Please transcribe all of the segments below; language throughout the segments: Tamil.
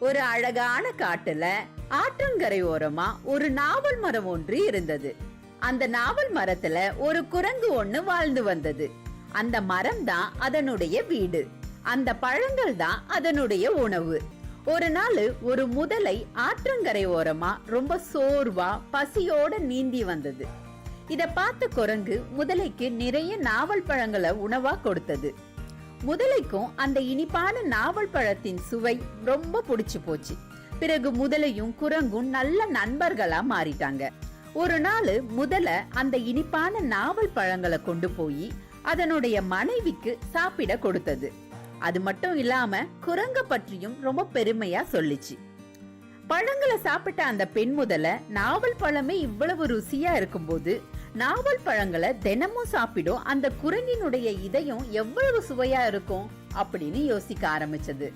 ஒரு அழகான காட்டுல ஆற்றங்கரை ஓரமா ஒரு நாவல் மரம் ஒன்று இருந்தது. அந்த நாவல் மரத்துல ஒரு குரங்கு ஒண்ணு வாழ்ந்து வந்தது. அந்த மரம் தான் அதனுடைய வீடு. அந்த பழங்கள் தான் அதனுடைய உணவு. ஒரு நாள் ஒரு முதலை ஆற்றங்கரை ஓரமா ரொம்ப சோர்வா பசியோட நீந்தி வந்தது. இத பார்த்த குரங்கு முதலைக்கு நிறைய நாவல் பழங்களை உணவா கொடுத்தது. முதலைக்கும் அந்த இனிப்பான நாவல் பழத்தின் சுவை ரொம்ப பிடிச்சு போச்சு. பிறகு முதலையும் குரங்கும் நல்ல நண்பர்களா மாறிட்டாங்க. ஒரு நாள் முதலை அந்த இனிப்பான நாவல் பழங்களை கொண்டு போய் அதனுடைய மனைவிக்கு சாப்பிட கொடுத்தது. அது மட்டும் இல்லாம குரங்க பற்றியும் ரொம்ப பெருமையா சொல்லிச்சு. பழங்களை சாப்பிட்ட அந்த பெண் முதலை நாவல் பழமே இவ்வளவு ருசியா இருக்கும்போது நாவல் பழங்களை தினமும் சாப்பிடும் அந்த குரங்கினுடைய இதயம் எவ்வளவு சுவையா இருக்கும் அப்படின்னு யோசிக்க ஆரம்பிச்சது.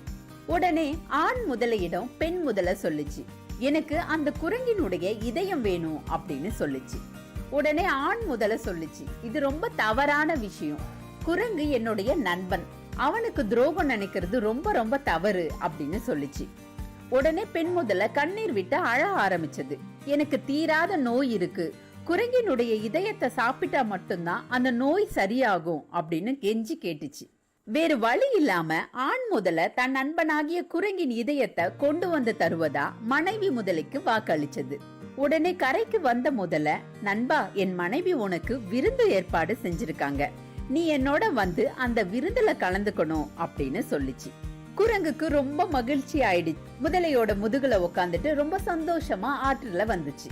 உடனே ஆண் முதலையிடம் பெண் முதலை சொல்லுச்சு, எனக்கு அந்த குரங்கினுடைய இதயம் வேணும் அப்படின்னு சொல்லுச்சு. உடனே ஆண் முதலை சொல்லுச்சு, இது ரொம்ப தவறான விஷயம். குரங்கு என்னுடைய நண்பன், அவனுக்கு துரோகம் நினைக்கிறது ரொம்ப ரொம்ப தவறு அப்படின்னு சொல்லுச்சு. உடனே பெண் முதலை கண்ணீர் விட்டு அழ ஆரம்பிச்சது. எனக்கு தீராத நோய் இருக்கு, குரங்கினுடைய இதயத்தை சாப்பிட்டா மட்டும்தான் அந்த நோய் சரியாகும் அப்படின்னு கெஞ்சி கேட்டுச்சு. வேறு வழி இல்லாம ஆண் முதலை தன் நண்பனாகிய குரங்கின் இதயத்தை கொண்டு வந்து தருவதா மனைவி முதலைக்கு வாக்களிச்சது. உடனே கரைக்கு வந்த முதலை, நண்பா, என் மனைவி உனக்கு விருந்து ஏற்பாடு செஞ்சிருக்காங்க, நீ என்னோட வந்து அந்த விருந்துல கலந்துக்கணும் அப்படின்னு சொல்லிச்சு. குரங்குக்கு ரொம்ப மகிழ்ச்சி ஆயிடுச்சு. முதலையோட முதுகுல உட்காந்துட்டு ரொம்ப சந்தோஷமா ஆற்றுல வந்துச்சு.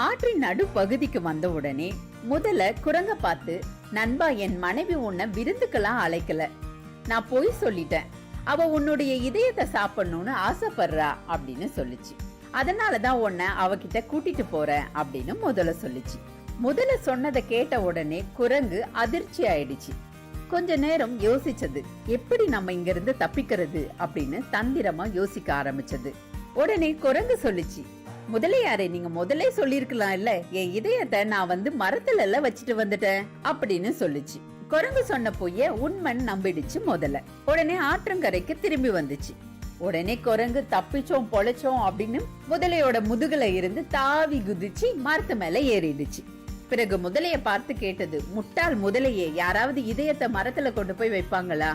ஆற்றின் நடு பகுதிக்கு வந்த உடனே முதல்ல குரங்க பார்த்து, நண்பா, என் மனைவி உன்னை விருந்துக்கெல்லாம் அழைக்கல, நான் போய் சொல்லிட்டேன், அவ உன்னுடைய இதயத்தை சாப்பிடணும்னு ஆசைப்படுறா அப்படின்னு சொல்லிச்சு. அதனாலதான் உன்னை அவகிட்ட கூட்டிட்டு போறேன் அப்படின்னு முதல்ல சொல்லிச்சு. முதல்ல சொன்னதை கேட்ட உடனே குரங்கு அதிர்ச்சி ஆயிடுச்சு. கொஞ்ச நேரம் யோசிச்சது, எப்படி நம்ம இங்க இருந்து தப்பிக்கிறது அப்படின்னு தந்திரமா யோசிக்க ஆரம்பிச்சது. உடனே குரங்கு சொல்லிச்சு, முதலையாரே, நீங்க முதலே சொல்லிருக்கலாம் இல்ல, என் இதயத்தை நான் வந்து மரத்துல எல்லாம் வச்சுட்டு வந்துட்டேன் அப்படின்னு சொல்லிச்சு. குரங்கு சொன்ன பொய்ய உண்மன் நம்பிடுச்சு முதல்ல. உடனே ஆற்றங்கரைக்கு திரும்பி வந்துச்சு. உடனே குரங்கு தப்பிச்சோம் பொழைச்சோம் அப்படின்னு முதலையோட முதுகுல இருந்து தாவி குதிச்சு மரத்து மேல ஏறிடுச்சு. பிறகு முதலைய பார்த்து கேட்டது, முட்டாள் முதலையே, யாராவது இதயத்தை மரத்துல கொண்டு போய் வைப்பாங்களா?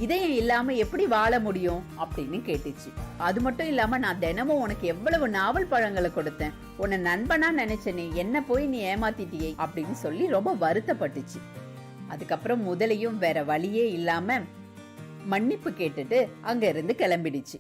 இதயம் இல்லாம எப்படி வாழ முடியும் அப்படின்னு கேட்டுச்சு. அது மட்டும் இல்லாம நான் தினமும் உனக்கு எவ்வளவு நாவல் பழங்களை கொடுத்தேன், உன்னை நண்பனா நினைச்சனே, என்ன போய் நீ ஏமாத்திட்டியே அப்படின்னு சொல்லி ரொம்ப வருத்தப்பட்டுச்சு. அதுக்கப்புறம் முதலையும் வேற வழியே இல்லாம மன்னிப்பு கேட்டுட்டு அங்க இருந்து கிளம்பிடுச்சு.